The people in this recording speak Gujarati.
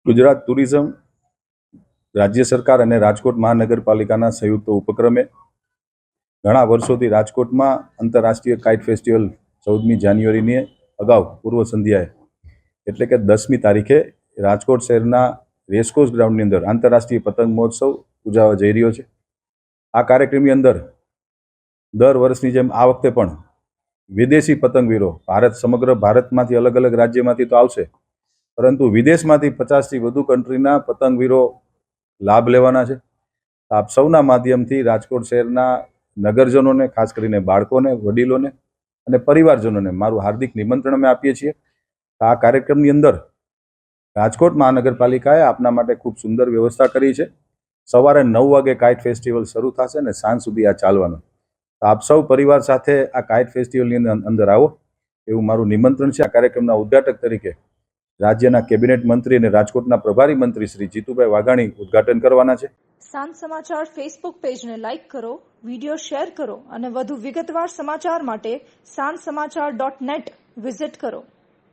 ગુજરાત ટુરિઝમ રાજ્ય સરકાર અને રાજકોટ મહાનગરપાલિકાના સંયુક્ત ઉપક્રમે ઘણા વર્ષોથી રાજકોટમાં આંતરરાષ્ટ્રીય કાઇટ ફેસ્ટિવલ 14મી જાન્યુઆરીની અગાઉ પૂર્વ સંધ્યાએ એટલે કે 10મી તારીખે રાજકોટ શહેરના રેસકોર્સ ગ્રાઉન્ડની અંદર આંતરરાષ્ટ્રીય પતંગ મહોત્સવ ઉજવવા જઈ રહ્યો છે. આ કાર્યક્રમની અંદર દર વર્ષની જેમ આ વખતે પણ વિદેશી પતંગવીરો સમગ્ર ભારતમાંથી અલગ અલગ રાજ્યમાંથી તો આવશે, પરંતુ વિદેશમાંથી 50થી વધુ કન્ટ્રીના પતંગવીરો લાભ લેવાના છે. આપ સૌના માધ્યમથી રાજકોટ શહેરના નગરજનોને, ખાસ કરીને બાળકોને, વડીલોને અને પરિવારજનોને મારું હાર્દિક નિમંત્રણ અમે આપીએ છીએ. આ કાર્યક્રમની અંદર રાજકોટ મહાનગરપાલિકાએ આપના માટે ખૂબ સુંદર વ્યવસ્થા કરી છે. સવારે 9 વાગે કાઇટ ફેસ્ટિવલ શરૂ થશે અને સાંજ સુધી આ ચાલવાનો. આપ સૌ પરિવાર સાથે આ કાઇટ ફેસ્ટિવલની અંદર આવો એવું મારું નિમંત્રણ છે. આ કાર્યક્રમના ઉદ્ઘાટક તરીકે રાજ્યના કેબિનેટ મંત્રી અને રાજકોટના પ્રભારી મંત્રી શ્રી જીતુભાઈ વાઘાણી ઉદ્ઘાટન કરવાના છે. સાંજ સમાચાર ફેસબુક પેજને લાઇક કરો, વિડીયો શેર કરો અને વધુ વિગતવાર સમાચાર માટે sanssamachar.net વિઝિટ કરો.